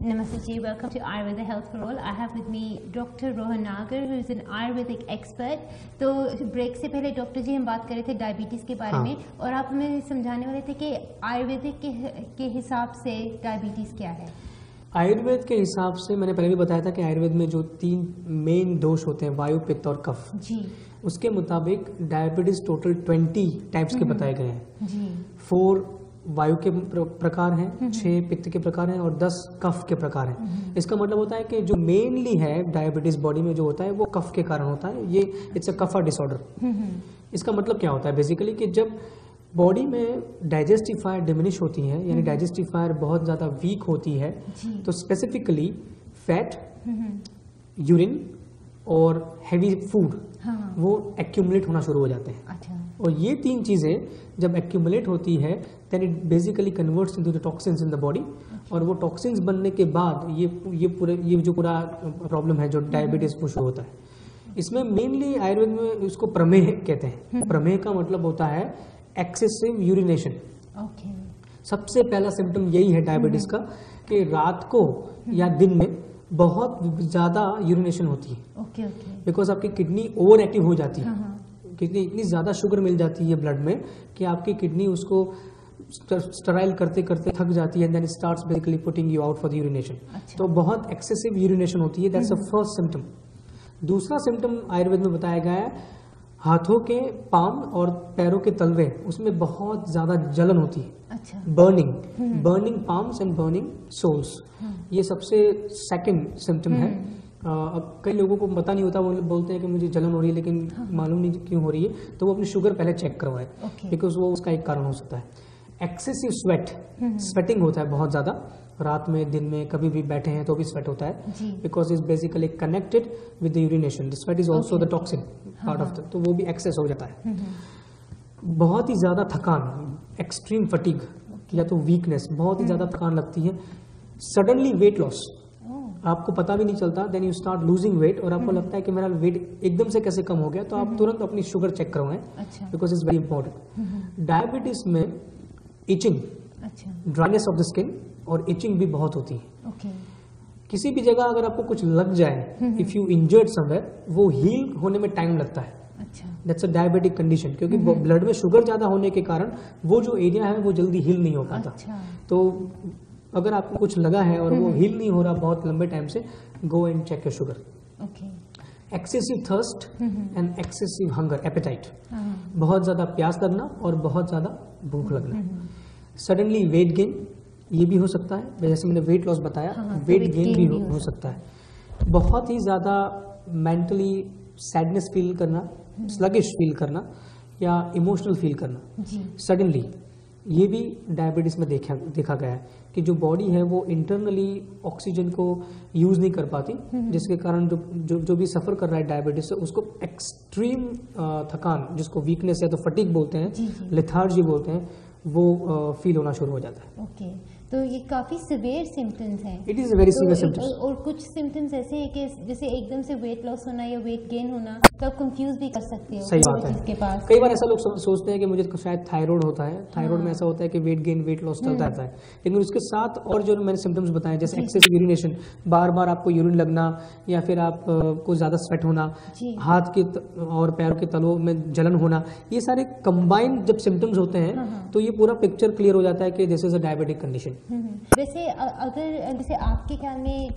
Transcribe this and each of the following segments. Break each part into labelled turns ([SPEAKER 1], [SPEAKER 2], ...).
[SPEAKER 1] Namaste ji, welcome to Ayurveda Health for All. I have with me Dr. Rohan Nagar, who is an Ayurvedic expert. तो break से पहले doctor जी हम बात कर रहे थे डायबिटीज़ के बारे में, और आप हमें समझाने वाले थे कि आयुर्वेदिक के हिसाब से डायबिटीज़ क्या है।
[SPEAKER 2] आयुर्वेद के हिसाब से मैंने पहले भी बताया था कि आयुर्वेद में जो 3 मेन दोष होते हैं, वायु, पित्त और कफ
[SPEAKER 1] जी,
[SPEAKER 2] उसके मुताबिक डायबिटीज टोटल 20 टाइप्स के बताए गए हैं
[SPEAKER 1] जी।
[SPEAKER 2] 4 वायु के प्रकार हैं, 6 पित्त के प्रकार हैं और 10 कफ के प्रकार हैं। इसका मतलब होता है कि जो मेनली है डायबिटीज बॉडी में जो होता है वो कफ के कारण होता है। ये इट्स अ कफा डिसऑर्डर। इसका मतलब क्या होता है बेसिकली कि जब बॉडी में डाइजेस्टिव फायर डिमिनिश होती है, यानी डाइजेस्टिव फायर बहुत ज़्यादा वीक होती है, तो स्पेसिफिकली फैट, यूरिन और हैवी फूड वो एक्यूमुलेट होना शुरू हो जाते हैं।
[SPEAKER 1] अच्छा।
[SPEAKER 2] और ये 3 चीज़ें जब एक्यूमुलेट होती है then it basically converts into the toxins in the body, और वो टॉक्सिन्स बनने के बाद ये जो पूरा प्रॉब्लम है जो डायबिटीज वो शुरू होता है। इसमें मेनली आयुर्वेद में उसको प्रमेह कहते हैं। प्रमेह का मतलब होता है एक्सेसिव यूरिनेशन।
[SPEAKER 1] ओके।
[SPEAKER 2] सबसे पहला सिम्टम यही है डायबिटीज का कि रात को या दिन में बहुत ज्यादा यूरिनेशन होती है।
[SPEAKER 1] Okay okay.
[SPEAKER 2] बिकॉज आपकी किडनी ओवर एक्टिव हो जाती है।
[SPEAKER 1] हाँ।
[SPEAKER 2] किडनी इतनी ज्यादा शुगर मिल जाती है ब्लड में कि आपकी किडनी उसको स्टराइल करते करते थक जाती है, then starts basically putting you out for the urination. तो बहुत एक्सेसिव यूरिनेशन होती है, दैट्स द फर्स्ट सिम्टम। दूसरा सिम्टम आयुर्वेद में बताया गया है हाथों के पाम और पैरों के तलवे, उसमें बहुत ज्यादा जलन होती है।
[SPEAKER 1] अच्छा।
[SPEAKER 2] Burning palms and burning soles, ये सबसे सेकंड सिम्टम है। अब कई लोगों को पता नहीं होता, वो बोलते हैं कि मुझे जलन हो रही है लेकिन मालूम नहीं क्यों हो रही है, तो वो अपनी शुगर पहले चेक करवाए, बिकॉज वो उसका एक कारण हो सकता है। एक्सेसिव स्वेटिंग होता है बहुत ज्यादा, रात में दिन में कभी भी बैठे हैं तो भी स्वेट होता है, because is basically connected with the urination. The sweat is also the toxin part of the, तो वो भी एक्सेस हो जाता है। बहुत ही ज्यादा थकान, एक्सट्रीम फटीग या तो वीकनेस, बहुत ही ज्यादा थकान लगती है। सडनली वेट लॉस, आपको पता भी नहीं चलता, then you start losing weight, और आपको लगता है कि मेरा वेट एकदम से कैसे कम हो गया, तो आप तुरंत अपनी शुगर चेक करवाएं, because is very important. Diabetes में itching, dryness of the skin और इचिंग भी बहुत होती है।
[SPEAKER 1] ओके।
[SPEAKER 2] किसी भी जगह अगर आपको कुछ लग जाए, इफ यू इंजर्ड समवेयर, वो हील होने में टाइम लगता है।
[SPEAKER 1] अच्छा।
[SPEAKER 2] दैट्स अ डायबिटिक कंडीशन, क्योंकि ब्लड में शुगर ज्यादा होने के कारण वो जो एरिया है वो जल्दी हील नहीं हो पाता।
[SPEAKER 1] अच्छा।
[SPEAKER 2] तो अगर आपको कुछ लगा है और वो हील नहीं हो रहा बहुत लंबे टाइम से, go and check your sugar.
[SPEAKER 1] Okay.
[SPEAKER 2] Excessive thirst and excessive hunger, appetite, बहुत ज्यादा प्यास लगना और बहुत ज्यादा भूख लगना। सडनली वेट गेन, ये भी हो सकता है, जैसे मैंने वेट लॉस बताया, वेट गेन भी हो सकता है। बहुत ही ज्यादा मेंटली सैडनेस फील करना, स्लगिश फील करना या इमोशनल फील करना सडनली, ये भी डायबिटीज में देखा गया है कि जो बॉडी है वो इंटरनली ऑक्सीजन को यूज नहीं कर पाती, जिसके कारण जो भी सफर कर रहा है डायबिटीज से, उसको एक्सट्रीम थकान, जिसको वीकनेस या तो फटीग बोलते हैं, लेथार्जी बोलते हैं, वो फील होना शुरू हो जाता है।
[SPEAKER 1] ओके। तो ये काफी सिवियर सिम्टम्स हैं।
[SPEAKER 2] It is very severe symptoms.
[SPEAKER 1] और कुछ सिम्टम्स ऐसे हैं कि जैसे एकदम से वेट लॉस होना या वेट गेन होना, तो आप कंफ्यूज भी कर सकते हो।
[SPEAKER 2] सही बात है। कई बार ऐसा लोग सोचते हैं कि मुझे शायद थायराइड होता है, थायराइड में ऐसा होता है कि वेट गेन वेट लॉस चलता रहता है, लेकिन उसके साथ और जो मैंने सिम्टम्स बताए, जैसे एक्सेसिव यूरिनेशन, बार बार आपको यूरिन लगना, या फिर आपको ज्यादा स्वेट होना, हाथ के और पैरों के तलों में जलन होना, ये सारे कंबाइंड जब सिम्टम्स होते हैं तो ये पूरा पिक्चर क्लियर हो जाता है कि this is a diabetic condition.
[SPEAKER 1] वैसे अगर जैसे आपके ख्याल में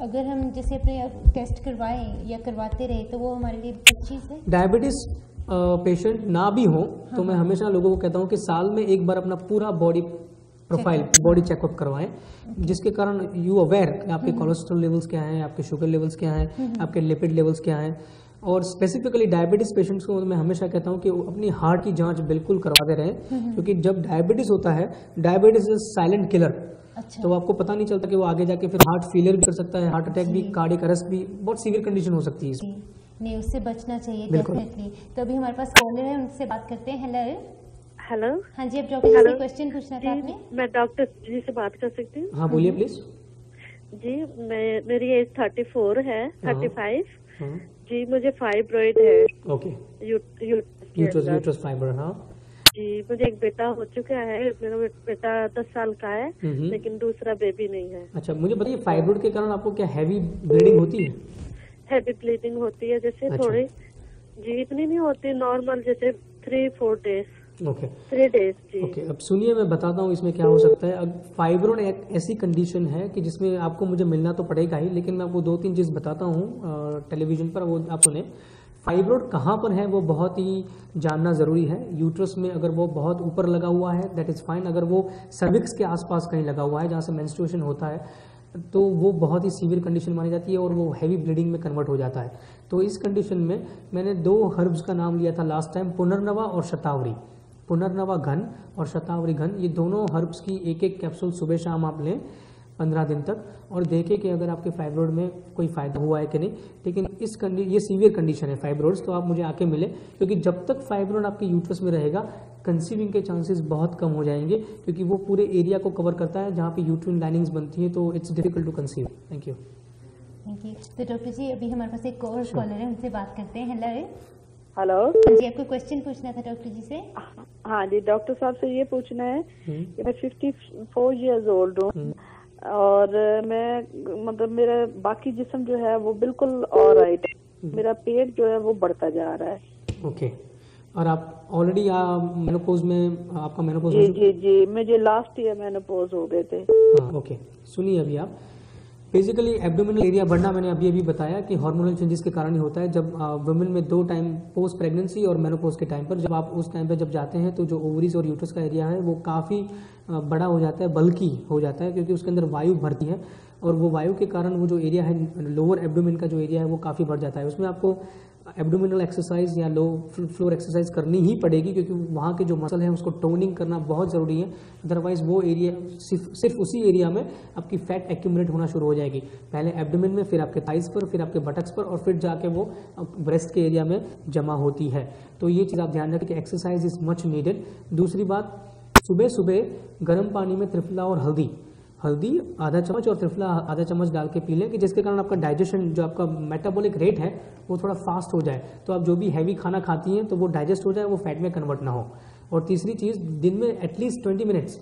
[SPEAKER 1] अगर हम जैसे अपने टेस्ट करवाएं या करवाते रहे तो वो हमारे लिए अच्छी चीज़ है।
[SPEAKER 2] डायबिटीज पेशेंट ना भी हो तो मैं हमेशा लोगों को कहता हूं कि साल में एक बार अपना पूरा बॉडी प्रोफाइल, बॉडी चेकअप करवाएं, जिसके कारण यू अवेयर आपके कोलेस्ट्रॉल लेवल्स क्या हैं, आपके शुगर लेवल्स क्या हैं, आपके लिपिड लेवल्स क्या हैं। और स्पेसिफिकली डायबिटीज पेशेंट्स को मैं हमेशा कहता हूं कि अपनी हार्ट की जांच बिल्कुल करवाते रहें, क्योंकि जब डायबिटीज होता है, डायबिटीज इज साइलेंट किलर। अच्छा। तो आपको पता नहीं चलता कि वो आगे जाके फिर हार्ट फेलियर भी कर सकता है, हार्ट अटैक भी, कार्डियक अरेस्ट भी, बहुत सीवियर कंडीशन हो सकती है।
[SPEAKER 1] नहीं, उससे बचना चाहिए डेफिनेटली। तो अभी हमारे पास कॉलर है, उनसे बात करते हैं। हेलो। हाँ जी, अब डॉक्टर से क्वेश्चन पूछना था आपने।
[SPEAKER 3] मैं डॉक्टर जी से बात कर सकती हूँ?
[SPEAKER 2] हाँ बोलिए प्लीज।
[SPEAKER 3] जी मेरी एज 34 है, 35 जी। मुझे फाइब्रॉइड है।
[SPEAKER 2] ओके। Uterus fibre. हाँ
[SPEAKER 3] जी, मुझे एक बेटा हो चुका है, मेरा बेटा 10 साल का है, लेकिन दूसरा बेबी नहीं है।
[SPEAKER 2] अच्छा, मुझे बताइए फाइब्रोइड के कारण आपको क्या हैवी ब्लीडिंग होती है?
[SPEAKER 3] हैवी ब्लीडिंग होती है, जैसे
[SPEAKER 2] अच्छा।
[SPEAKER 3] थोड़ी जी, इतनी नहीं होती, नॉर्मल जैसे 3-4 डेज।
[SPEAKER 2] ओके
[SPEAKER 3] 3 डेज जी।
[SPEAKER 2] ओके, अब सुनिए मैं बताता हूँ इसमें क्या हो सकता है। अब फाइब्रोइड एक ऐसी कंडीशन है कि जिसमें आपको मुझे मिलना तो पड़ेगा ही, लेकिन मैं आपको 2-3 चीज़ बताता हूँ टेलीविजन पर, वो आप सुने। फाइब्रोइड कहाँ पर है वो बहुत ही जानना ज़रूरी है। यूट्रस में अगर वो बहुत ऊपर लगा हुआ है दैट इज़ फाइन, अगर वो सर्विक्स के आसपास कहीं लगा हुआ है जहाँ से मेंस्ट्रुएशन होता है तो वो बहुत ही सीवियर कंडीशन मानी जाती है और वो हैवी ब्लीडिंग में कन्वर्ट हो जाता है। तो इस कंडीशन में मैंने 2 हर्ब्स का नाम लिया था लास्ट टाइम, पुनर्नवा और शतावरी। पुनर्नवा घन और शतावरी घन, ये दोनों हर्ब्स की एक एक कैप्सूल सुबह शाम आप लें 15 दिन तक, और देखें कि अगर आपके फाइब्रोइड में कोई फ़ायदा हुआ है कि नहीं। लेकिन ये सीवियर कंडीशन है फाइब्रोइड्स, तो आप मुझे आके मिले, क्योंकि जब तक फाइब्रोइड आपके यूट्रस में रहेगा कंसीविंग के चांसेस बहुत कम हो जाएंगे, क्योंकि वो पूरे एरिया को कवर करता है जहाँ पे यूट्रिन लाइनिंग्स बनती है, तो it's difficult to conceive. Thank you.
[SPEAKER 1] Thank you. तो डॉक्टर जी अभी हमारे पास एक और कॉलर है, उनसे बात करते हैं। हेलो
[SPEAKER 4] हेलो
[SPEAKER 1] जी, आपको क्वेश्चन पूछना था डॉक्टर जी से।
[SPEAKER 4] हाँ जी, डॉक्टर साहब से ये पूछना है कि मैं 54 इयर्स ओल्ड हूँ और मैं मतलब मेरा बाकी जिस्म जो है वो बिल्कुल ऑलराइट है, मेरा पेट जो है वो बढ़ता जा रहा है।
[SPEAKER 2] ओके, और आप ऑलरेडी मेनोपॉज में, आपका मेनोपॉज
[SPEAKER 4] जी जी जी, मुझे लास्ट ईयर मेनोपॉज हो गए थे।
[SPEAKER 2] हाँ ओके, सुनिए अभी आप बेसिकली एब्डोमिनल एरिया बढ़ना मैंने अभी बताया कि हार्मोनल चेंजेस के कारण ही होता है। जब वुमेन में 2 टाइम पोस्ट प्रेगनेंसी और मेनोपॉज के टाइम पर, जब आप उस टाइम पर जब जाते हैं तो जो ओवरीज और यूट्रस का एरिया है वो काफ़ी बड़ा हो जाता है, बल्कि हो जाता है, क्योंकि उसके अंदर वायु भरती है और वो वायु के कारण वो जो एरिया है लोअर एब्डोमिन का जो एरिया है वो काफ़ी बढ़ जाता है। उसमें आपको एब्डोमिनल एक्सरसाइज या लो फ्लोर एक्सरसाइज करनी ही पड़ेगी, क्योंकि वहाँ के जो मसल है उसको टोनिंग करना बहुत ज़रूरी है। अदरवाइज वो एरिया सिर्फ उसी एरिया में आपकी फैट एक्यूमुलेट होना शुरू हो जाएगी, पहले एब्डोमिन में, फिर आपके थाइस पर, फिर आपके बटक्स पर, और फिर जाके वो ब्रेस्ट के एरिया में जमा होती है। तो ये चीज़ आप ध्यान रखें कि एक्सरसाइज इज मच नीडेड। दूसरी बात, सुबह सुबह गर्म पानी में त्रिफला और हल्दी आधा चम्मच और त्रिफला आधा चम्मच डाल के पी लें, कि जिसके कारण आपका डाइजेशन, जो आपका मेटाबॉलिक रेट है वो थोड़ा फास्ट हो जाए, तो आप जो भी हैवी खाना खाती हैं तो वो डाइजेस्ट हो जाए, वो फैट में कन्वर्ट ना हो। और तीसरी चीज़, दिन में एटलीस्ट 20 मिनट्स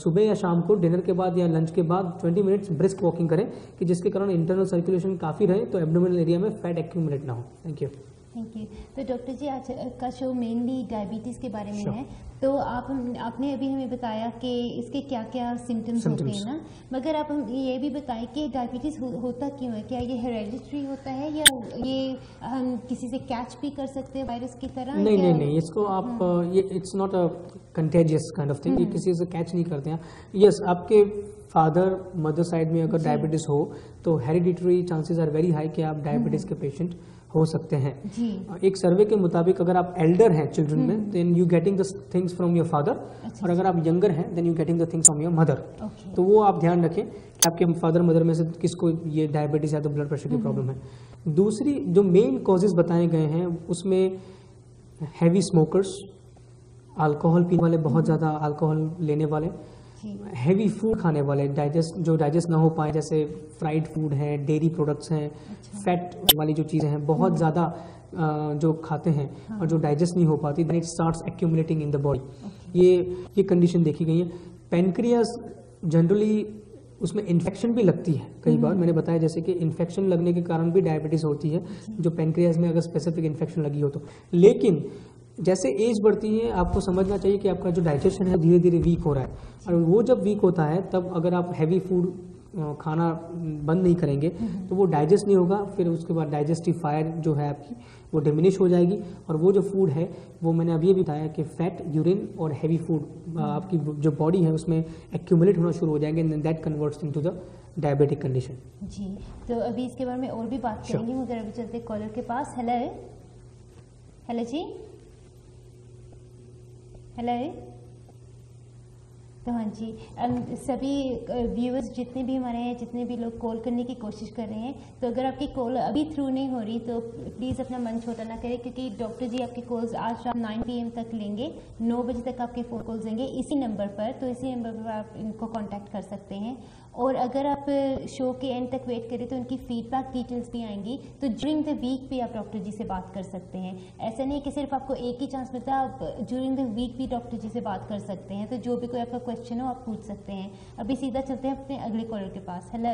[SPEAKER 2] सुबह या शाम को डिनर के बाद या लंच के बाद 20 मिनट्स ब्रिस्क वॉकिंग करें, कि जिसके कारण इंटरनल सर्कुलेशन काफ़ी रहे, तो एब्डोमिनल एरिया में फैट एक्यूमुलेट ना हो। Thank you.
[SPEAKER 1] Thank you. तो डॉक्टर जी आज का शो मेनली डायबिटीज़ के बारे में है, तो आपने अभी हमें बताया कि इसके क्या क्या सिम्टम्स होते हैं ना, मगर आप हम ये भी बताएं कि डायबिटीज़ होता क्यों है? क्या ये हेरेडिटरी होता है या ये हम किसी से कैच भी कर सकते हैं वायरस की तरह?
[SPEAKER 2] नहीं, इसको आप ये it's not a contagious kind of thing, ये किसी से कैच नहीं करते हैं। यस, आपके फादर मदर साइड में अगर डायबिटीज़ हो तो hereditary chances are very high कि आप डायबिटीज़ के पेशेंट हो सकते हैं। एक सर्वे के मुताबिक अगर आप एल्डर हैं चिल्ड्रन में, then you getting the things from your father, और अगर आप यंगर हैं then you getting the things from your mother. तो वो आप ध्यान रखें कि आपके फादर मदर में से किसको ये डायबिटीज़ या तो ब्लड प्रेशर की प्रॉब्लम है। दूसरी जो मेन कॉजेज बताए गए हैं उसमें हैवी स्मोकर्स, अल्कोहल पीने वाले, बहुत ज़्यादा अल्कोहल लेने वाले, हैवी फूड खाने वाले, डाइजेस्ट ना हो पाए, जैसे फ्राइड फूड है, डेयरी प्रोडक्ट्स हैं, फैट वाली जो चीज़ें हैं बहुत ज़्यादा जो खाते हैं और जो डाइजेस्ट नहीं हो पाती, then it starts accumulating in the body. ये कंडीशन देखी गई है। पेनक्रियास जनरली उसमें इन्फेक्शन भी लगती है कई बार, मैंने बताया जैसे कि इन्फेक्शन लगने के कारण भी डायबिटीज़ होती है, जो पेनक्रियास में अगर स्पेसिफिक इन्फेक्शन लगी हो तो। लेकिन जैसे एज बढ़ती है आपको समझना चाहिए कि आपका जो डाइजेशन है धीरे धीरे वीक हो रहा है, और वो जब वीक होता है तब अगर आप हैवी फूड खाना बंद नहीं करेंगे तो वो डाइजेस्ट नहीं होगा, फिर उसके बाद डाइजेस्टिव फायर जो है आपकी वो डिमिनिश हो जाएगी, और वो जो फूड है वो मैंने अभी भी बताया कि फैट, यूरिन और हैवी फूड आपकी जो बॉडी है उसमें एक्यूमुलेट होना शुरू हो जाएंगे, and that converts into the diabetic condition.
[SPEAKER 1] जी, तो अभी इसके बारे में और भी बात करेंगे, मगर अभी चलते कॉलर के पास। हेलो जी, हेलो तो हाँ जी, सभी व्यूअर्स जितने भी हमारे हैं, जितने भी लोग कॉल करने की कोशिश कर रहे हैं, तो अगर आपकी कॉल अभी थ्रू नहीं हो रही तो प्लीज़ अपना मन छोटा ना करें, क्योंकि डॉक्टर जी आपकी कॉल्स आज शाम 9 PM तक लेंगे, 9 बजे तक आपके फ़ोन कॉल्स देंगे इसी नंबर पर। तो इसी नंबर पर आप इनको कॉन्टैक्ट कर सकते हैं। और अगर आप शो के एंड तक वेट करें तो उनकी फीडबैक डिटेल्स भी आएंगी, तो ड्यूरिंग द वीक भी आप डॉक्टर जी से बात कर सकते हैं। ऐसा नहीं कि सिर्फ आपको एक ही चांस मिलता है, आप ड्यूरिंग द वीक भी डॉक्टर जी से बात कर सकते हैं। तो जो भी कोई आपका क्वेश्चन हो आप पूछ सकते हैं। अभी सीधा चलते हैं अपने अगले कॉलर के पास। Hello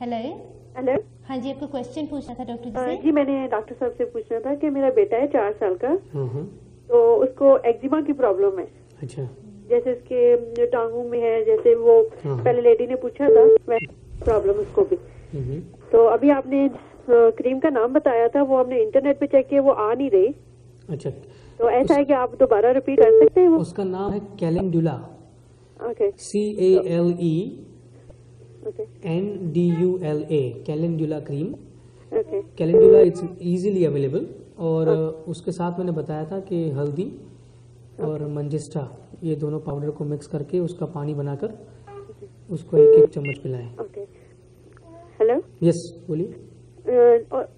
[SPEAKER 1] hello
[SPEAKER 5] hello.
[SPEAKER 1] हाँ जी, आपको क्वेश्चन पूछना था डॉक्टर जी से।
[SPEAKER 5] जी, मैंने डॉक्टर साहब से पूछना था कि मेरा बेटा है 4 साल का, तो उसको एक्जिमा की प्रॉब्लम है।
[SPEAKER 2] अच्छा।
[SPEAKER 5] जैसे उसके जो टांगों में है, जैसे वो पहले लेडी ने पूछा था वैसे प्रॉब्लम उसको भी। तो अभी आपने क्रीम का नाम बताया था, वो हमने इंटरनेट पे चेक किया, वो आ नहीं रही।
[SPEAKER 2] अच्छा,
[SPEAKER 5] तो ऐसा है कि आप दोबारा रिपीट कर सकते हैं वो?
[SPEAKER 2] उसका नाम है calendula.
[SPEAKER 5] Okay.
[SPEAKER 2] CALENDULA, calendula cream.
[SPEAKER 5] Okay.
[SPEAKER 2] Calendula it's easily available. और उसके साथ मैंने बताया था कि हल्दी और मंजिस्टा, ये दोनों पाउडर को मिक्स करके उसका पानी बनाकर उसको 1-1 चम्मच पिलाएं।
[SPEAKER 5] ओके। हेलो।
[SPEAKER 2] यस, बोलिए।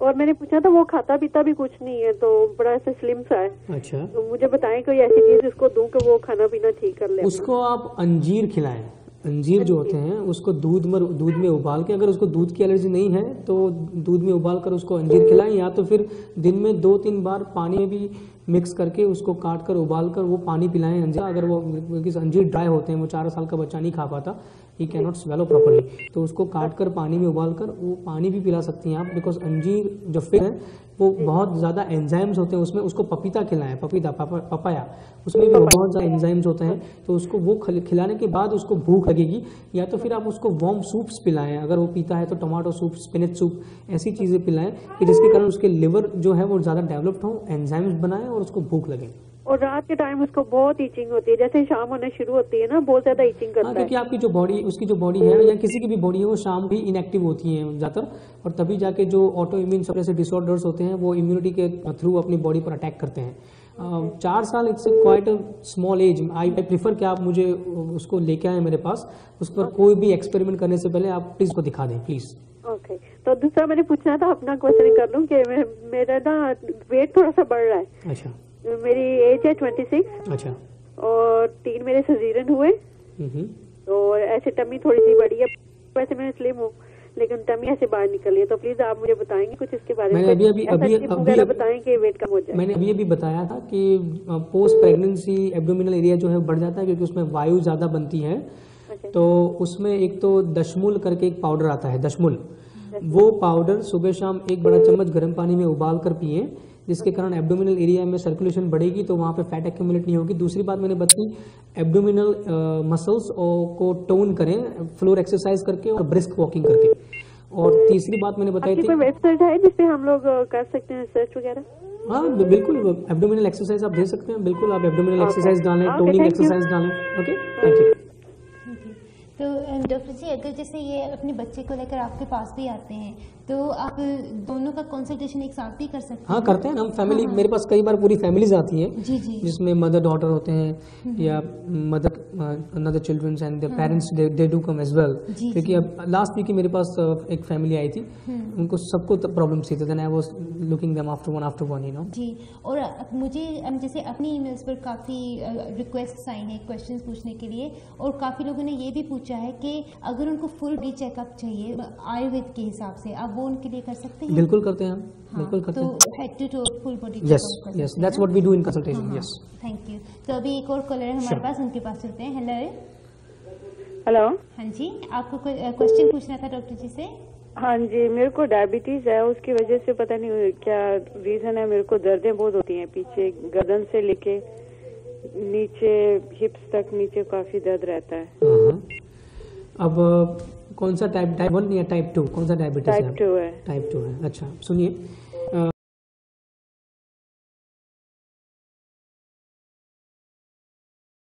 [SPEAKER 5] और मैंने पूछा था, वो खाता पीता भी कुछ नहीं है, तो बड़ा ऐसा स्लिम सा है।
[SPEAKER 2] अच्छा,
[SPEAKER 5] तो मुझे बताएं कोई ऐसी चीज उसको दूं कि वो खाना पीना ठीक कर ले।
[SPEAKER 2] उसको आप अंजीर खिलाएं। अंजीर जो होते हैं उसको दूध में उबाल के, अगर उसको दूध की एलर्जी नहीं है तो दूध में उबाल कर उसको अंजीर खिलाएं, या तो फिर दिन में 2-3 बार पानी में भी मिक्स करके उसको काट कर उबाल कर वो पानी पिलाएं अंजीर। अगर वो अंजीर ड्राई होते हैं, वो 4 साल का बच्चा नहीं खा पाता, he can not swallow properly, तो उसको काट कर पानी में उबाल कर वो पानी भी पिला सकती हैं आप। बिकॉज अंजीर जो फिग है वो बहुत ज़्यादा एंजाइम्स होते हैं उसमें। उसको पपीता खिलाएं, पपाया, उसमें भी बहुत ज़्यादा एंजाइम्स होते हैं, तो उसको वो खिलाने के बाद उसको भूख लगेगी। या तो फिर आप उसको वार्म सूप्स पिलाएं, अगर वो पीता है तो टमाटो सूप, स्पिनच सूप, ऐसी चीज़ें पिलाएं कि जिसके कारण उसके लिवर जो है वो ज़्यादा डेवलप्ड हो, एंजाइम्स बनाए और उसको भूख लगे।
[SPEAKER 5] और रात के टाइम उसको बहुत ईचिंग होती है, जैसे शाम होने शुरू होती है ना, बहुत ज्यादा ईचिंग करता है।
[SPEAKER 2] क्योंकि आपकी जो बॉडी, उसकी जो बॉडी है या किसी की भी बॉडी है, वो शाम भी इनएक्टिव होती है ज़्यादातर, और तभी जाके जो ऑटो इम्यून सब जैसे डिसऑर्डर्स होते हैं वो इम्यूनिटी के थ्रू अपनी बॉडी पर अटैक करते हैं। 4 साल it's quite a small age. I prefer कि आप मुझे उसको लेके आए मेरे पास, उस पर कोई भी एक्सपेरिमेंट करने से पहले आप प्लीज को दिखा दें प्लीज।
[SPEAKER 5] ओके। तो दूसरा मैंने पूछना था, अपना क्वेश्चन कर लूं कि मेरा ना वेट थोड़ा सा बढ़ रहा है।
[SPEAKER 2] अच्छा।
[SPEAKER 5] मेरी एज है 26।
[SPEAKER 2] अच्छा।
[SPEAKER 5] और 3 मेरे सजीरन हुए, तो ऐसे टमी थोड़ी सी बड़ी है, वैसे मैं स्लिम हूँ लेकिन टमी ऐसे बाहर निकली है। तो प्लीज आप मुझे बताएंगे कुछ इसके बारे में?
[SPEAKER 2] मैंने अभी
[SPEAKER 5] बताएं कि वेट कम हो जाए।
[SPEAKER 2] मैंने अभी बताया था कि पोस्ट प्रेगनेंसी एब्डोमिनल एरिया जो है बढ़ जाता है, क्योंकि उसमें वायु ज्यादा बनती है। तो उसमें एक तो दशमूल करके एक पाउडर आता है, दशमूल, वो पाउडर सुबह शाम 1 बड़ा चम्मच गर्म पानी में उबाल कर पिए, जिसके कारण एब्डोमिनल एरिया में सर्कुलेशन बढ़ेगी, तो वहाँ पे फैट एक्यूमुलेट नहीं होगी। दूसरी बात मैंने बताई, एब्डोमिनल मसल्स को टोन करें फ्लोर एक्सरसाइज करके और ब्रिस्क वॉकिंग करके। और तीसरी बात मैंने बताई थी,
[SPEAKER 5] वेबसाइट है जिसपे हम लोग कर सकते हैं सर्च वगैरह?
[SPEAKER 2] हाँ बिल्कुल, एब्डोमिनल एक्सरसाइज आप दे सकते हैं, बिल्कुल आप एब्डोमिनल एक्सरसाइज डालें, टोनिंग एक्सरसाइज डालें। Okay, thank you.
[SPEAKER 1] तो डॉक्टर जी, अगर जैसे ये अपने बच्चे को लेकर आपके पास भी आते हैं तो आप दोनों का कंसल्टेशन एक साथ भी कर सकते हैं?
[SPEAKER 2] हाँ, करते हैं हम फैमिली। मेरे पास कई बार पूरी फैमिलीज आती हैं,
[SPEAKER 1] जी जी,
[SPEAKER 2] जिसमें मदर डॉटर होते हैं या mother another childrens and their parents, they do come as well. क्योंकि अब लास्ट वीक ही मेरे पास एक फैमिली आई थी, उनको सबको प्रॉब्लम्स थी, then I was looking them after one you know.
[SPEAKER 1] जी। और मुझे जैसे अपनी ईमेल्स पर काफ़ी रिक्वेस्ट्स आई हैं क्वेश्चंस पूछने के लिए, और काफ़ी लोगों ने ये भी पूछा है कि अगर उनको फुल बॉडी चेकअप चाहिए आयुर्वेद के हिसाब से, आप वो उनके लिए कर सकते हैं?
[SPEAKER 2] बिल्कुल करते हैं हम। बिल्कुल करते हैं।
[SPEAKER 1] तो head to toe full body
[SPEAKER 2] checkup. Yes, that's what we do in consultation. Yes,
[SPEAKER 1] thank you. तो अभी एक और कॉलर है हमारे पास, उनके पास चलते हैं। Hello
[SPEAKER 5] hello.
[SPEAKER 1] हाँ जी, आपको क्वेश्चन पूछना था डॉक्टर जी से?
[SPEAKER 5] हाँ जी, मेरे को डायबिटीज है, उसकी वजह से पता नहीं क्या रीजन है, मेरे को दर्दें बहुत होती हैं पीछे, गर्दन से लेके नीचे हिप्स तक नीचे काफी दर्द रहता है।
[SPEAKER 2] अब कौन सा टाइप 1 या टाइप 2, कौन सा डायबिटीज है?
[SPEAKER 5] टाइप 2 है।
[SPEAKER 2] टाइप 2 है। अच्छा, सुनिए,